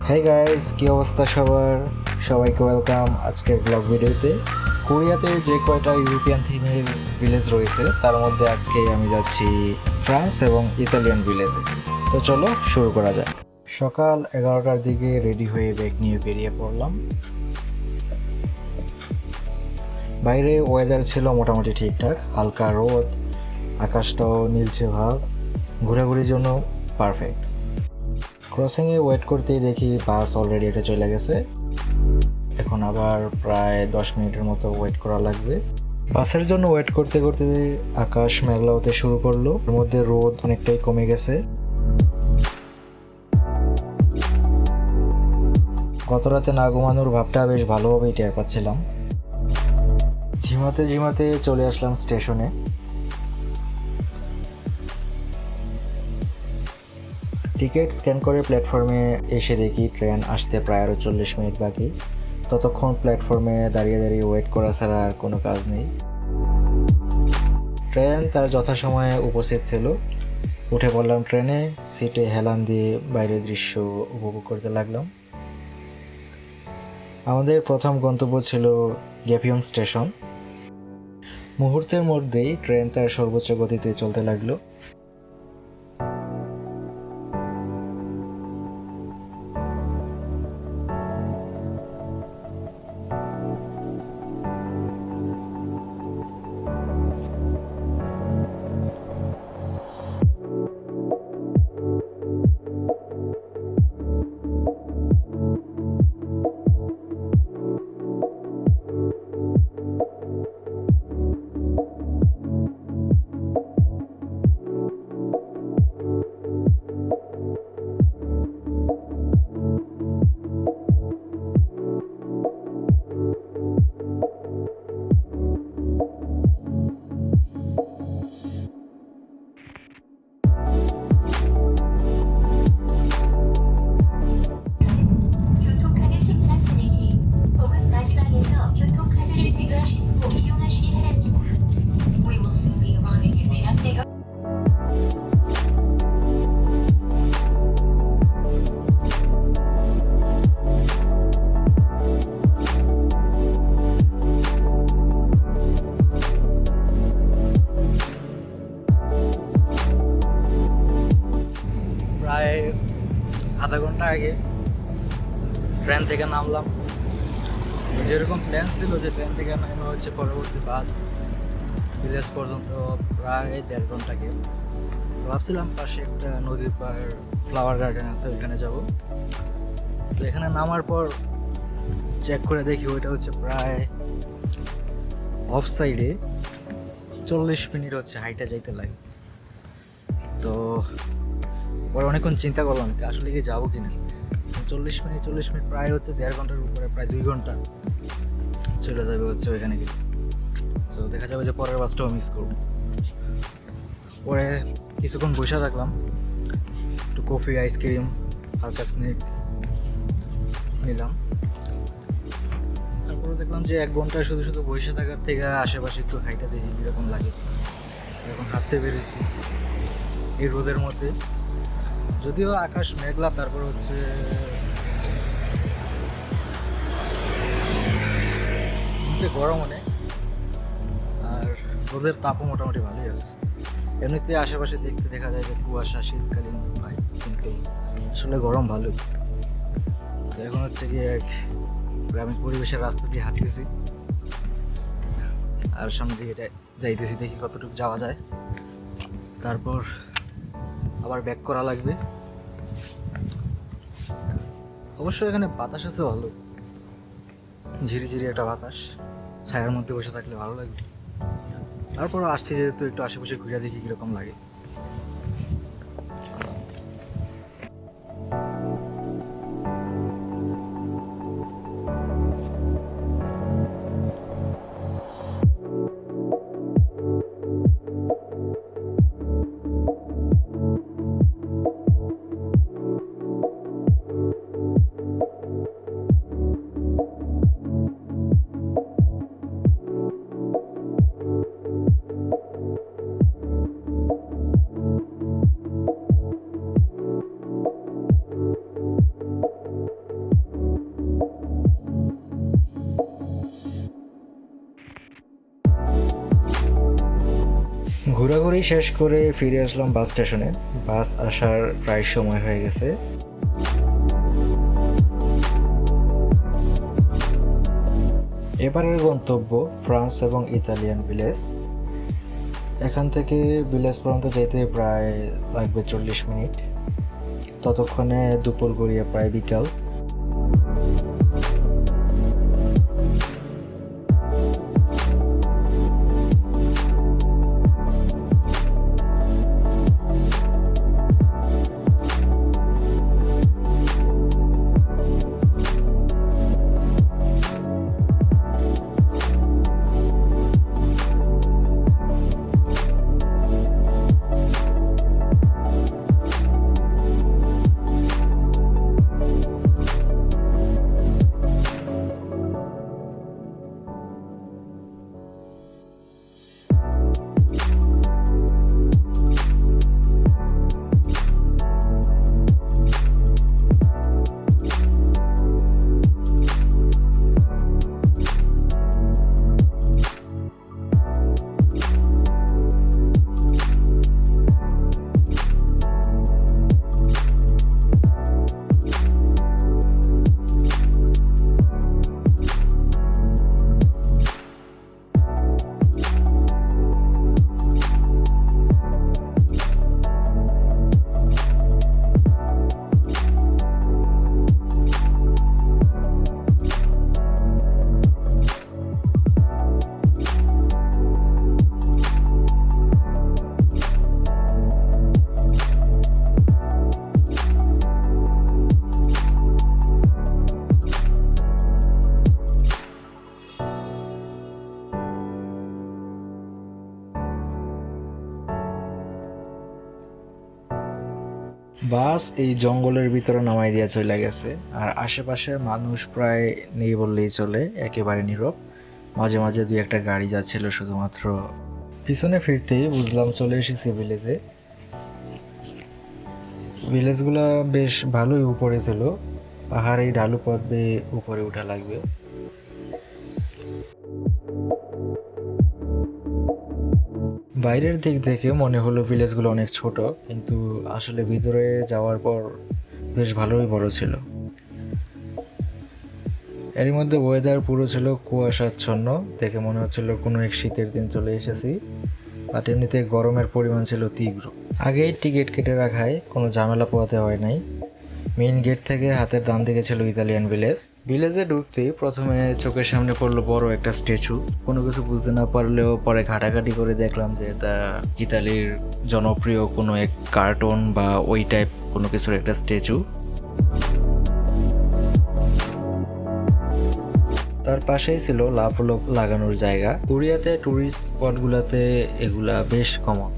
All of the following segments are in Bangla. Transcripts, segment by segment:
হ্যাঁ গাইস, কি অবস্থা সবার? সবাইকে ওয়েলকাম আজকের ব্লগ ভিডিওতে। কোরিয়াতে যে কয়টা ইউরোপিয়ান থিমের ভিলেজ রয়েছে তার মধ্যে আজকে আমি যাচ্ছি ফ্রান্স এবং ইতালিয়ান ভিলেজে। তো চলো শুরু করা যাক। সকাল 11টার দিকে রেডি হয়ে ব্যাগ নিয়ে বেরিয়ে পড়লাম। বাইরে ওয়েদার ছিল মোটামুটি ঠিকঠাক, হালকা রোদ, আকাশটাও নীলচে ভাব, ঘোরাঘুরির জন্য পারফেক্ট। ক্রসিংয়ে ওয়েট করতেই দেখি বাস অলরেডি এটা চলে গেছে। এখন আবার প্রায় 10 মিনিটের মতো ওয়েট করা লাগবে। বাসের জন্য ওয়েট করতে করতে আকাশ মেঘলা হতে শুরু করলো, এর মধ্যে রোদ অনেকটাই কমে গেছে। গত রাতে না ঘুমানোর ভাবটা বেশ ভালোভাবেই টের পাচ্ছিলাম। ঝিমাতে ঝিমাতে চলে আসলাম স্টেশনে। টিকিট স্ক্যান করে প্ল্যাটফর্মে এসে দেখি ট্রেন আসতে প্রায় আরও 40 মিনিট বাকি। ততক্ষণ প্ল্যাটফর্মে দাঁড়িয়ে দাঁড়িয়ে ওয়েট করা ছাড়া আর কোনো কাজ নেই। ট্রেন তার যথাসময়ে উপস্থিত ছিল। উঠে পড়লাম ট্রেনে, সিটে হেলান দিয়ে বাইরের দৃশ্য উপভোগ করতে লাগলাম। আমাদের প্রথম গন্তব্য ছিল গ্যাপিয়ং স্টেশন। মুহূর্তের মধ্যেই ট্রেন তার সর্বোচ্চ গতিতে চলতে লাগলো। 교통카드 생산 진행이 혹은 마지막에서 교통카드를 비교하신 후 이용하시기 바랍니다. We will soon be arriving at 대학내가 প্রায় আধা ঘন্টা আগে ট্রেন থেকে নামলাম। যেরকম প্ল্যান ছিল যে ট্রেন থেকে নামা হচ্ছে পরবর্তী বাস ভিলেজ পর্যন্ত প্রায় 1.5 ঘন্টা আগে। তো ভাবছিলাম পাশে একটা নদীর পার ফ্লাওয়ার গার্ডেন আছে, ওইখানে যাব। তো এখানে নামার পর চেক করে দেখি ওইটা হচ্ছে প্রায় অফ সাইডে 40 মিনিট হচ্ছে হাইটে যাইতে লাগে। তো পরে অনেকক্ষণ চিন্তা করলাম যে আসলে কি যাবো কিনা। 40 মিনিট প্রায় হচ্ছে 1.5 ঘন্টার উপরে, প্রায় 2 ঘন্টা চলে যাবে হচ্ছে ওইখানে গিয়ে। তো দেখা যাবে যে পরের বাসটাও মিস করবো। পরে কিছুক্ষণ বসে থাকলাম, একটু কফি, আইসক্রিম, হালকা স্ন্যাক নিলাম। তারপরে দেখলাম যে 1 ঘন্টায় শুধু শুধু বসে থাকার থেকে আশেপাশে একটু হাইটা দেখি কীরকম লাগে। এখন হাঁটতে বেরিয়েছি এই রোদের মধ্যে, যদিও আকাশ মেঘলা, তারপর হচ্ছে গরম অনেক, আর রোদের তাপও মোটামুটি ভালোই আছে। এমনিতে আশেপাশে দেখতে দেখা যায় যে কুয়াশা, শীতকালীন হয়, কিন্তু আসলে গরম ভালোই। তো এখন হচ্ছে গিয়ে এক গ্রামীণ পরিবেশের রাস্তা দিয়ে হাঁটতেছি, আর সামনের দিকে যাইতেছি, দেখি কতটুকু যাওয়া যায়। তারপর আবার ব্যাক করা লাগবে। অবশ্য এখানে বাতাস আছে ভালো, ঝিরিঝিরি একটা বাতাস, ছায়ার মধ্যে বসে থাকলে ভালো লাগবে। তারপর আসছি যেহেতু একটু আশেপাশে ঘুরে দেখি কীরকম লাগে। ঘোরাঘুরি শেষ করে ফিরে আসলাম বাস স্টেশনে। বাস আসার প্রায় সময় হয়ে গেছে। এবারের গন্তব্য ফ্রান্স এবং ইতালিয়ান ভিলেজ। এখান থেকে ভিলেজ পর্যন্ত যেতে প্রায় লাগবে 40 মিনিট। ততক্ষণে দুপুর গড়িয়ে প্রায় বিকাল। বাস এই জঙ্গলের ভিতরে নামাই দিয়ে চলে গেছে, আর আশেপাশে মানুষ প্রায় নেই বললেই চলে, একেবারে নীরব। মাঝে মাঝে দুই একটা গাড়ি যাচ্ছিল শুধুমাত্র। পিছনে ফিরতেই বুঝলাম চলে এসেছি ভিলেজে। ভিলেজগুলা বেশ ভালোই উপরে ছিল, পাহাড়ি ঢালু পথ বেয়ে উপরে উঠা লাগবে। বাইরের দিক থেকে মনে হলো ভিলেজগুলো অনেক ছোট, কিন্তু আসলে ভিতরে যাওয়ার পর বেশ ভালোই বড় ছিল। এর মধ্যে ওয়েদার পুরো ছিল কুয়াশাচ্ছন্ন, দেখে মনে হচ্ছিল কোনো এক শীতের দিন চলে এসেছি। বাট এমনিতে গরমের পরিমাণ ছিল তীব্র। আগেই টিকিট কেটে রাখায় কোনো ঝামেলা পোহাতে হয় নাই। মেইন গেট থেকে হাতের ডান দিকে ছিল ইতালিয়ান ভিলেজ। ভিলেজে ঢুকতেই প্রথমে চোখের সামনে পড়লো বড় একটা স্ট্যাচু। কোনো কিছু বুঝতে না পারলেও পরে ঘাটাঘাটি করে দেখলাম যে এটা ইতালির জনপ্রিয় কোনো এক কার্টুন বা ওই টাইপ কোনো কিছুর একটা স্ট্যাচু। তার পাশেই ছিল লাভ লাগানোর জায়গা। কোরিয়াতে টুরিস্ট স্পটগুলোতে এগুলা বেশ কমন।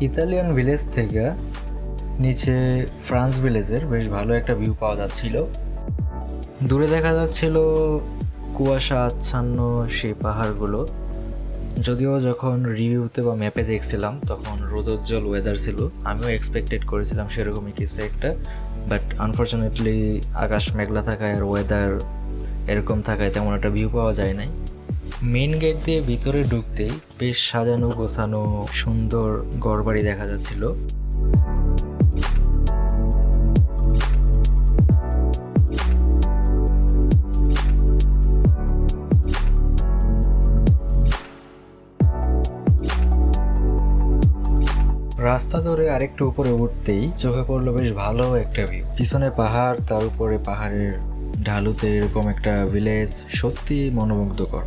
ইতালিয়ান ভিলেজ থেকে নিচে ফ্রান্স ভিলেজের বেশ ভালো একটা ভিউ পাওয়া যাচ্ছিল। দূরে দেখা যাচ্ছিল কুয়াশা আচ্ছন্ন সেই পাহাড়গুলো। যদিও যখন রিভিউতে বা ম্যাপে দেখছিলাম তখন রোদোজ্জ্বল ওয়েদার ছিল, আমিও এক্সপেক্টেড করেছিলাম সেরকমই কিছু একটা। বাট আনফর্চুনেটলি আকাশ মেঘলা থাকায় আর ওয়েদার এরকম থাকায় তেমন একটা ভিউ পাওয়া যায় নাই। মেইন গেট দিয়ে ভিতরে ঢুকতেই বেশ সাজানো গোছানো সুন্দর ঘরবাড়ি দেখা যাচ্ছিল। রাস্তা ধরে আরেকটু উপরে উঠতেই চোখে পড়লো বেশ ভালো একটা ভিউ। পিছনে পাহাড়, তার উপরে পাহাড়ের ঢালুতে এরকম একটা ভিলেজ, সত্যি মনোমুগ্ধকর।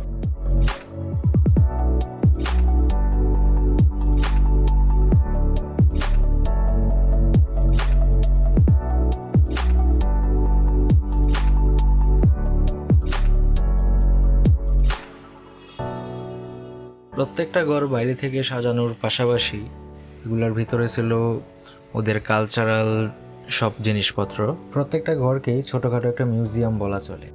প্রত্যেকটা ঘর বাইরে থেকে সাজানোর পাশাপাশি এগুলোর ভিতরে ছিল ওদের কালচারাল সব জিনিসপত্র। প্রত্যেকটা ঘরকেই ছোটোখাটো একটা মিউজিয়াম বলা চলে।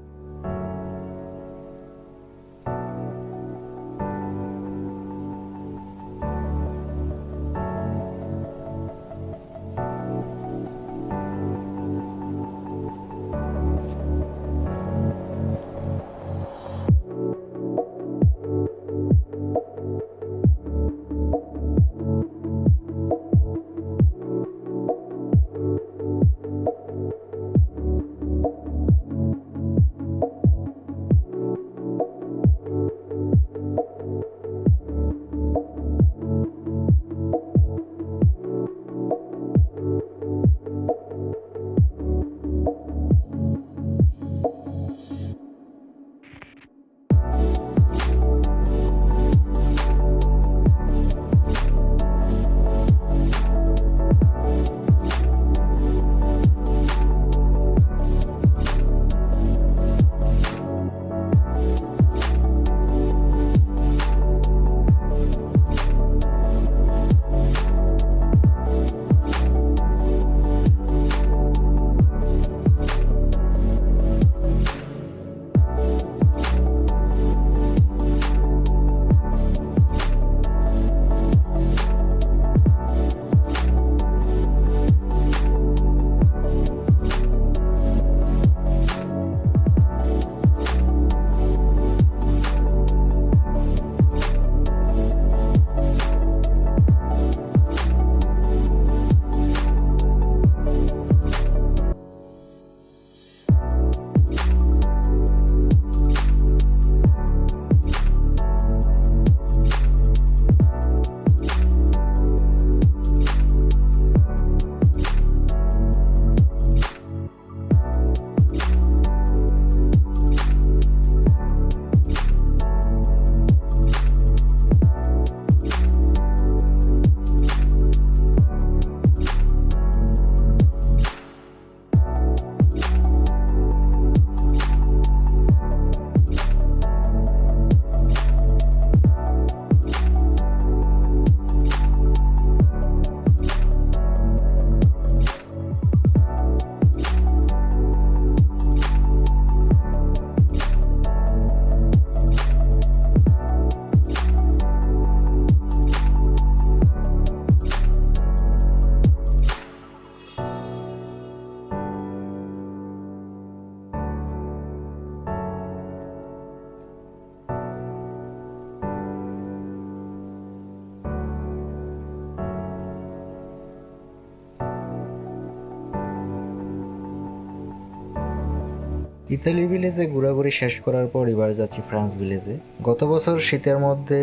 ইতালি ভিলেজে ঘোরাঘুরি শেষ করার পর এবার যাচ্ছি ফ্রান্স ভিলেজে। গত বছর শীতের মধ্যে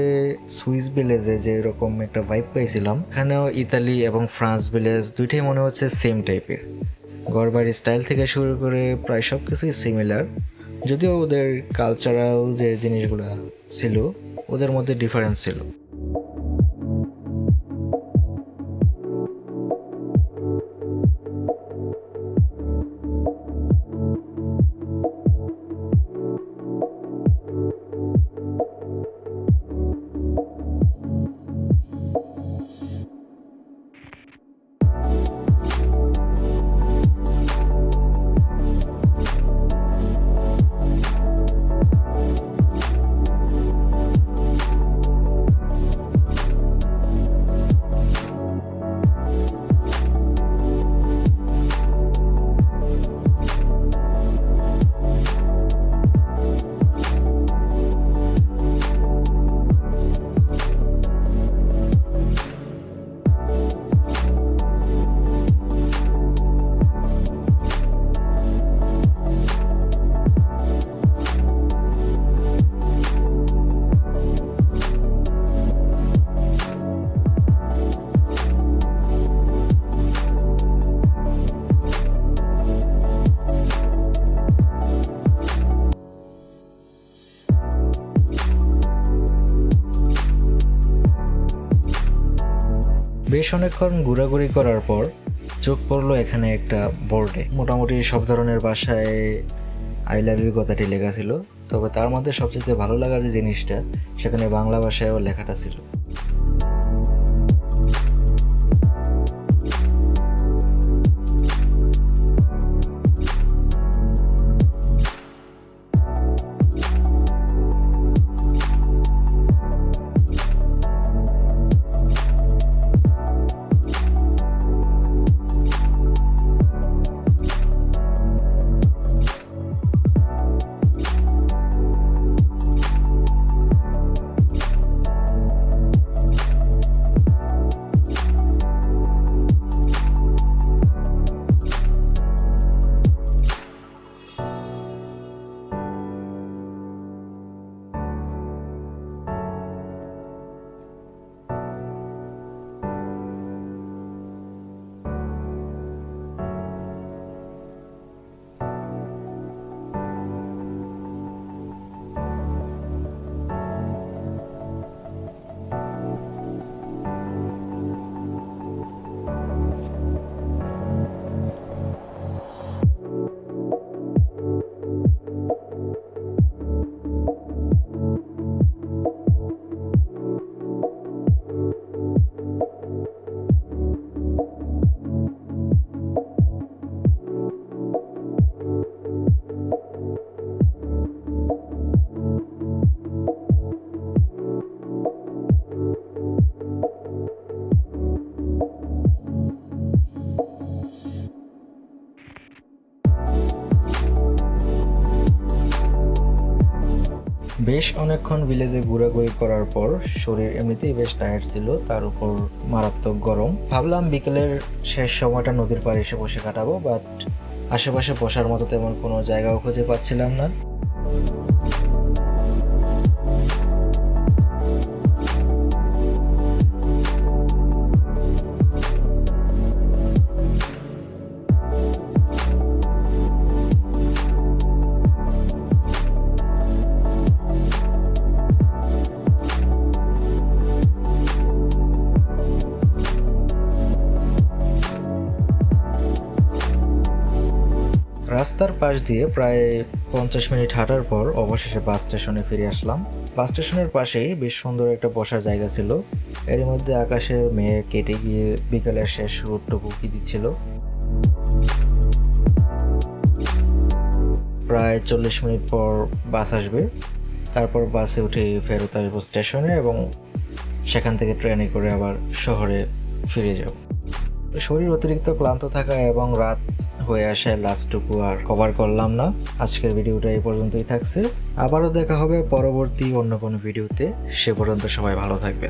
সুইস ভিলেজে যে এরকম একটা ভাইব পেয়েছিলাম, এখানেও ইতালি এবং ফ্রান্স ভিলেজ দুইটাই মনে হচ্ছে সেম টাইপের। ঘরবাড়ির স্টাইল থেকে শুরু করে প্রায় সব কিছুই সিমিলার, যদিও ওদের কালচারাল যে জিনিসগুলো ছিল ওদের মধ্যে ডিফারেন্স ছিল। বেশ অনেকক্ষণ ঘোরাঘুরি করার পর চোখ পড়লো এখানে একটা বোর্ডে। মোটামুটি সব ধরনের ভাষায় আই লাভ ইউ কথাটি লেখা ছিল, তবে তার মধ্যে সবচেয়ে ভালো লাগার যে জিনিসটা, সেখানে বাংলা ভাষায়ও লেখাটা ছিল। বেশ অনেকক্ষণ ভিলেজে ঘোরাঘুরি করার পর শরীর এমনিতেই বেশ টায়ার্ড ছিল, তার উপর মারাত্মক গরম। ভাবলাম বিকেলের শেষ সময়টা নদীর পাড়ে এসে বসে কাটাবো, বাট আশেপাশে বসার মতো তেমন কোনো জায়গাও খুঁজে পাচ্ছিলাম না। রাস্তার পাশ দিয়ে প্রায় 50 মিনিট হাঁটার পর অবশেষে বাস স্টেশনে ফিরে আসলাম। বাস স্টেশনের পাশেই বেশ সুন্দর একটা বসার জায়গা ছিল। এর মধ্যে আকাশের মেঘ কেটে গিয়ে বিকালের শেষ রোদটুকু কি দিচ্ছিল। প্রায় 40 মিনিট পর বাস আসবে, তারপর বাসে উঠে ফেরত আসবো স্টেশনে এবং সেখান থেকে ট্রেনে করে আবার শহরে ফিরে যাব। শরীর অতিরিক্ত ক্লান্ত থাকা এবং রাত হয়ে আসে লাস্টটুকু আর কভার করলাম না। আজকের ভিডিওটা এই পর্যন্তই থাকছে, আবারও দেখা হবে পরবর্তী অন্য কোনো ভিডিওতে। সে পর্যন্ত সবাই ভালো থাকবে।